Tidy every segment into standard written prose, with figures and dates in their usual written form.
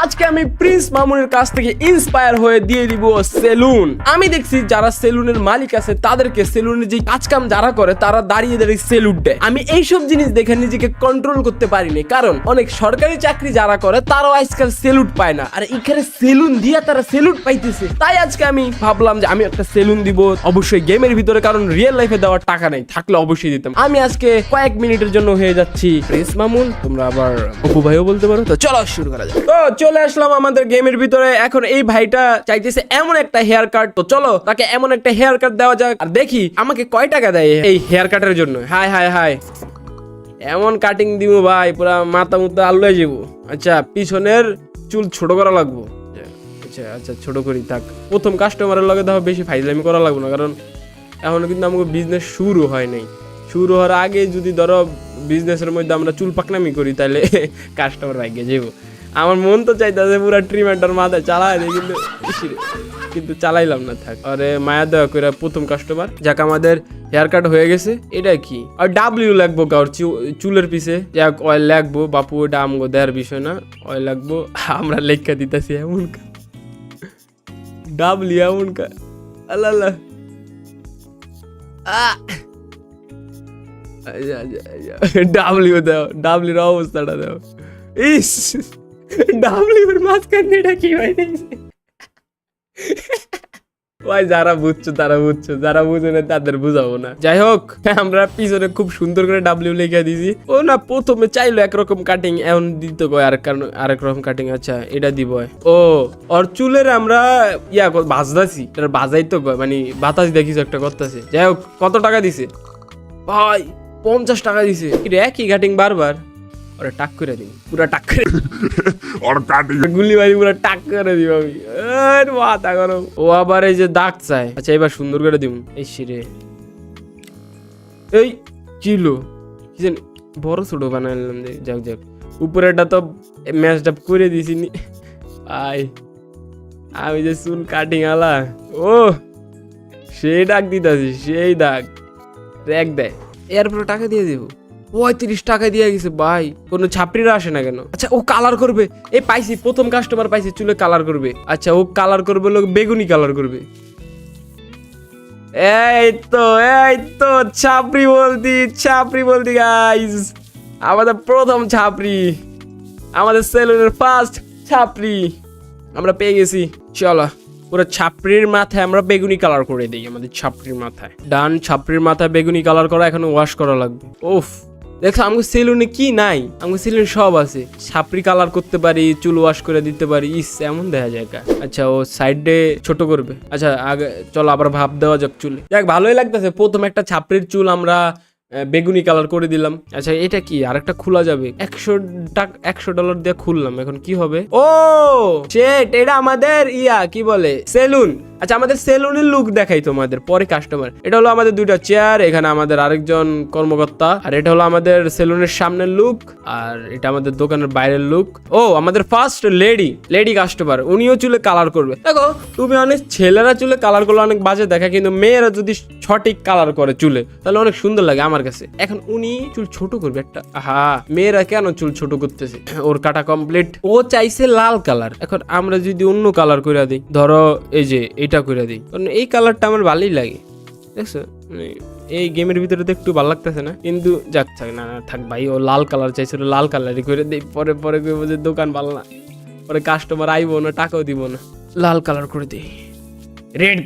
আজকে আমি প্রিন্স মামুনের কাছ থেকে ইন্সপায়ার হয়ে দিয়ে দিব সেলুন। আমি দেখছি যারা সেলুনের মালিক আছে তাদেরকে সেলুনের যে কাজ কাম যারা করে তারা দাঁড়িয়ে দাঁড়িয়ে সেলুট দেয়। আমি এইসব জিনিস দেখে নিজেকে কন্ট্রোল করতে পারিনি, কারণ অনেক সরকারি চাকরি যারা করে তারাও আজকাল সেলুট পায় না, আর এখানে সেলুন দিয়ে তারা সেলুট পাইতেছে। তাই আজকে আমি ভাবলাম যে আমি একটা সেলুন দিব, অবশ্যই গেমের ভিতরে, কারণ রিয়েল লাইফে দেওয়ার টাকা নাই, থাকলে অবশ্যই দিতাম। আমি আজকে কয়েক মিনিটের জন্য হয়ে যাচ্ছি প্রিন্স মামুন, তোমরা আবার অপু ভাইও বলতে পারো। তো চলো শুরু করা যাক। তো চলে আসলাম আমাদের গেমের ভিতরে। এখন এই ভাইটা চাইতেছে এমন একটা হেয়ার কাট, তো চলো তাকে এমন একটা হেয়ার কাট দেওয়া যাক আর দেখি আমাকে কয় টাকা দেয় এই হেয়ার কাটের জন্য। হাই হাই হাই, এমন কাটিং দিব ভাই পুরা মাথা মুথা আলু হয়ে যাবো। আচ্ছা, পিছনের চুল ছোট করা লাগবো। আচ্ছা আচ্ছা, ছোট করি থাক। প্রথম কাস্টমারের লগে দেখো বেশি ফাইজলামি করা লাগবো না, কারণ এখনো কিন্তু আমাকে বিজনেস শুরু হয় নাই। শুরু হওয়ার আগে যদি ধরো বিজনেসের মধ্যে আমরা চুল পাকনামি করি তাহলে কাস্টমার রাখিয়ে যাবো। আমার মন তো চাইতেছে পুরো ট্রিমেন্টার মাথায় চালাই দিই, কিন্তু চালাইলাম না। থাক, আরে মায়া দেওয়া করে প্রথম কাস্টমার। যাক, আমাদের হেয়ার কাট হয়ে গেছে। এটা কি আর ডাব্লিউ লাগবো কার চুলের পিছে? যাক, অয়েল লাগবো বাপু, ওটা আমগো দেওয়ার বিষয় না। অয়েল লাগবো, আমরা লেখা দিতেছি এমন ডাব্লিউ এমন আল্লাহ। ডাব্লিউ দাও, ডাব্লিউর অবস্থাটা দাও। ইস, ডাব্লিউর মাঝখানে এটা কি হয় ভাই? যারা বুঝছো তারা বুঝছো, যারা বুঝো না তাদের বুঝাবো না। যাই হোক, আমরা পিছনে খুব সুন্দর করে ডাব্লিউ লিখে দিয়েছি। ও না, প্রথমে চাইলো একরকম কাটিং, এখন দিতে কয় আরেক রকম কাটিং। আচ্ছা, এটা দিব। ও ওর চুলের আমরা ভাজদাছি, ভাজাই তো মানে বাতাস দেখিস একটা করতেছে। যাই হোক, কত টাকা দিছে ভাই? 50 টাকা দিছে। একই কাটিং বারবার। ওরা টাক করে দিই, পুরা টাক করে গুলি বাড়ি পুরা টাক করে দিব আমি। মাথা গরম। ও আবার এই যে দাগ চায়। আচ্ছা, এবার সুন্দর করে দিব। এই শিরে এই কিলো কি জানি বড় ছোট বানাইলাম। যাক যাক, উপরেটা তো ম্যাচড আপ করে দিছি নি ভাই। আমি যে চুল কাটিং আলা, ও সেই দাগ দিতেছি, সেই দাগ র্যাক দেয়। এরপরে টাকা দিয়ে দিব। 35 টাকা দিয়ে গেছে ভাই, কোনো ছাপড়িরা আসে না কেন? আচ্ছা, ও কালার করবে। এই পাইছি, প্রথম কাস্টমার পাইছি, চুলে কালার করবে। আচ্ছা, ও কালার করবে, লোক বেগুনি কালার করবে। এই তো ছাপড়ি বলতি গাইস, আমাদের প্রথম ছাপড়ি, আমাদের সেলুনের ফার্স্ট ছাপড়ি আমরা পেয়ে গেছি। চলো, পুরো ছাপড়ির মাথায় আমরা বেগুনি কালার করে দিই। আমাদের ছাপড়ির মাথায় ডান, ছাপড়ির মাথায় বেগুনি কালার করা, এখন ওয়াশ করা লাগবে। ওফ, দেখো আমাকে সেলুনে কি নাই? আমাকে সেলুনে সব আছে। ছাপড়ি কালার করতে পারি, চুল ওয়াশ করে দিতে পারি। ইস, এমন দেখা যায়। আচ্ছা, ও সাইডে ছোট করবে। আচ্ছা, আগে চলো আবার ভাব দেওয়া যাক চুলে। দেখ, ভালোই লাগতেছে। প্রথম একটা ছাপড়ির চুল আমরা বেগুনি কালার করে দিলাম। আচ্ছা, এটা কি আরেকটা খোলা যাবে? $100 দিয়ে খুললাম। এখন কি হবে? ও শেট, এটা আমাদের কি বলে সেলুন। আচ্ছা, আমাদের সেলুনের লুক দেখাই তোমাদের পরে কাস্টমার। এটা হলো আমাদের দুইটা চেয়ার, এখানে আমাদের আরেকজন কর্মকর্তা, আর এটা হলো আমাদের সেলুনের সামনের লুক, আর এটা আমাদের দোকানের বাইরের লুক। ও, আমাদের ফার্স্ট লেডি কাস্টমার, উনিও চুলে কালার করবে। দেখো, তুমি অনেক ছেলেরা চুলে কালার করলে অনেক বাজে দেখায়, কিন্তু মেয়েরা যদি সঠিক কালার করে চুলে তাহলে অনেক সুন্দর লাগে আমার কাছে। এখন উনি চুল ছোট করবে একটা। মেয়েরা কেন চুল ছোট করতেছে? ওর কাটা কমপ্লিট। ও চাইছে লাল কালার। এখন আমরা যদি অন্য কালার করে দিই, ধরো এই যে এটা করে দিই, কারণ এই কালারটা আমার ভালোই লাগে। দেখছো, এই গেমের ভিতরে তো একটু ভালো লাগতেছে না, কিন্তু যাক থাক, না থাক ভাই। ও লাল কালার চাইছিল, লাল কালারই করে দিই। পরে কইবো যে দোকান ভালো না, পরে কাস্টমার আইবো না, টাকাও দিব না। লাল কালার করে দিই। রেড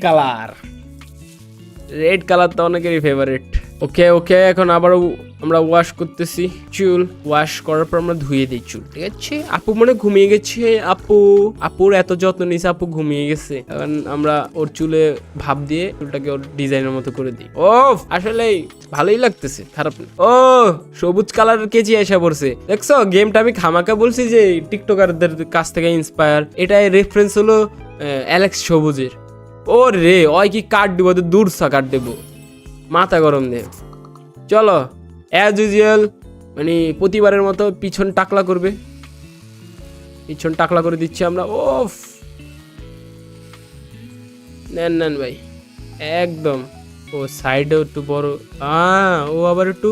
কালার তো অনেকেরই ফেভারিট। ওকে, এখন আবার আমরা ওয়াশ করতেছি চুল। ওয়াশ করার পর আমরা ধুয়ে দিই চুল, ঠিক আছে? আপু মনে ঘুমিয়ে গেছে। আপুর এত যত্ন নিয়েছে, আপু ঘুমিয়ে গেছে। এখন আমরা ওর চুলে ভাব দিয়ে চুলটাকে ওর ডিজাইনের মতো করে দিই। ও, আসলে ভালোই লাগতেছে, খারাপ না। ও, সবুজ কালারের কেজি এসে পড়ছে। দেখছো, গেমটা আমি খামাকা বলছি যে টিকটকারদের কাছ থেকে ইন্সপায়ার। এটাই রেফারেন্স হলো অ্যালেক্স সবুজের। ও রে, ওই কি কাট দিব? দূর সা কাট দেবো, মাথা গরম দে। চলো, অ্যাজ ইউজুয়াল মানে প্রতিবারের মতো পিছন টাকলা করবে। পিছন টাকলা করে দিচ্ছি আমরা। ওফ, নেন ভাই, একদম। ও সাইডেও একটু বড়। ও আবার একটু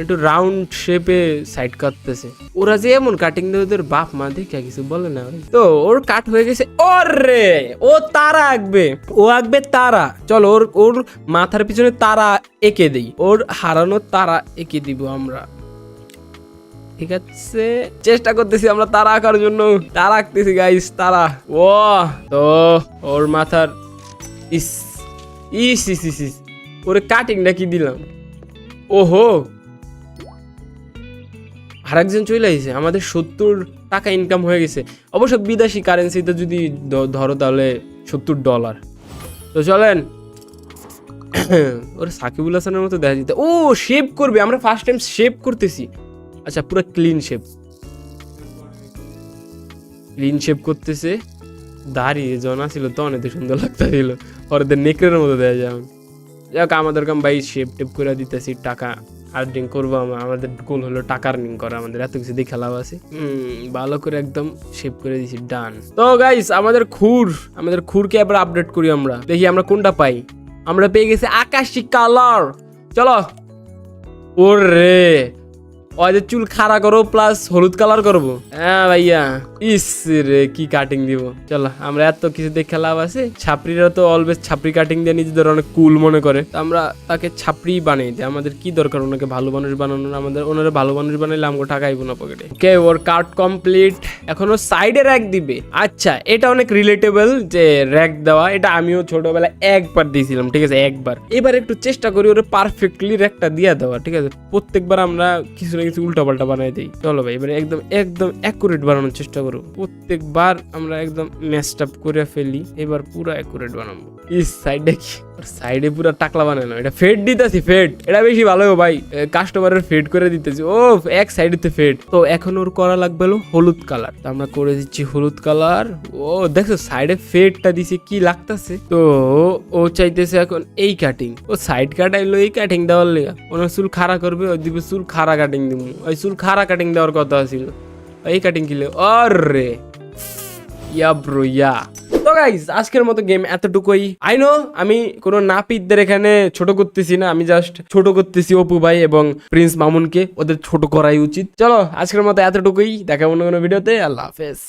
একটু রাউন্ড শেপে সাইড কাটতেছে। ওরা যে এমন কাটিং দেয় ওদের বাপ মা দেখে কিছু বলে না। তো ওর কাট হয়ে গেছে। ওরে ও তারা আঁকবে, ও আঁকবে তারা। চলো ওর ওর মাথার পিছনে তারা এঁকে দেই, ওর হারানোর তারা এঁকে দিব আমরা। ঠিক আছে, চেষ্টা করতেছি আমরা তারা আঁকার জন্য। তারা আঁকতেছি গাইস, তারা। ও তো ওর মাথার ইস ইস ইস ইস ইস ওরে কাটিংটা কি দিলাম। ওহো, আরেকজন চলে আসছে। আমাদের 70 টাকা ইনকাম হয়ে গেছে। অবশ্য বিদেশি কারেন্সিতে যদি ধরো তাহলে $70। তো চলেন ওর সাকিবুল হাসানের মতো দেখা যেতে। ও শেভ করবে, আমরা ফার্স্ট টাইম শেভ করতেছি। আচ্ছা পুরো ক্লিন শেভ, ক্লিন শেভ করতেছে। দাঁড়িয়ে জনা ছিল তো অনেক সুন্দর লাগতেছিল, ওদের নেকড়ের মতো দেওয়া যায়। যাক আমাদের কাম ভাই শেভ টেপ করে দিতেছি, টাকা আর্নিং করবো। আমাদের গোল হলো টাকা আর্নিং করা, আমাদের এত কিছু দেখে লাভ আছে। ভালো করে একদম শেভ করে দিছি, ডান। তো গাইস আমাদের খুরকে এবার আপডেট করি আমরা, দেখি আমরা কোনটা পাই। আমরা পেয়ে গেছি আকাশি কালার। চলো ওরে ওদের চুল খাড়া করো প্লাস হলুদ কালার করবো। হ্যাঁ ভাইয়া, ইস রে কি কাটিং দিব। চলো আমরা এত কিছু দেখে লাভ আছে। ছাপড়িরা তো অলওয়েজ ছাপড়ি কাটিং দিয়ে নিজেদের অনেক কুল মনে করে, আমরা তাকে ছাপড়ি বানিয়ে দিই। আমাদের কি দরকার ওনাকে ভালো মানুষ বানানোর? আমাদের ওনারা ভালো মানুষ বানাইলে আমাকে টাকা আইবো না পকেটে। ওকে ওর কাট কমপ্লিট। এখনো সাইডে র্যাক দিবে। আচ্ছা এটা অনেক রিলেটেবল যে র্যাক দেওয়া, এটা আমিও ছোটবেলায় একবার দিয়েছিলাম, ঠিক আছে একবার। এবার একটু চেষ্টা করি ওরা পারফেক্টলি র্যাকটা দিয়ে দেওয়া, ঠিক আছে। প্রত্যেকবার আমরা কিছু কিছু উল্টা পাল্টা বানাই দিই। চলো ভাই এবারে একদম একদম অ্যাকুরেট বানানোর চেষ্টা করো। প্রত্যেকবার আমরা একদম ম্যাশড আপ করে ফেলি, এবার পুরো অ্যাকুরেট বানাবো। ইস সাইডে কি, সাইডে পুরো টাকলা বানানো। এটা ফেড দিতেছি, ফেড এটা বেশি ভালো ভাই, কাস্টমারের ফেড করে দিতেছি। ও এক সাইডেতে ফেড। তো এখন ওর করা লাগবে হলো হলুদ কালার, তো আমরা করে দিচ্ছি হলুদ কালার। ও দেখো সাইডে ফেডটা দিছে কি লাগতেছে। তো ও চাইতেছে এখন এই কাটিং, ও সাইড কাটাইলো এই কাটিং দেওয়ার লেগা। ওনার চুল খাড়া করবে, ওই দিবে চুল খাড়া কাটিং দিব। ওই চুল খাড়া কাটিং দেওয়ার কথা ছিল, এই কাটিং কিলে। আরে ইয়া ব্রো ইয়া। তো গাইস আজকের মতো গেম এতটুকুই। আই নো আমি কোনো নাপিতদের এখানে ছোট করতেছি না, আমি জাস্ট ছোট করতেছি অপু ভাই এবং প্রিন্স মামুনকে, ওদের ছোট করাই উচিত। চলো আজকের মতো এতটুকুই, দেখা অন্য কোনো ভিডিওতে। আল্লাহ হাফেজ।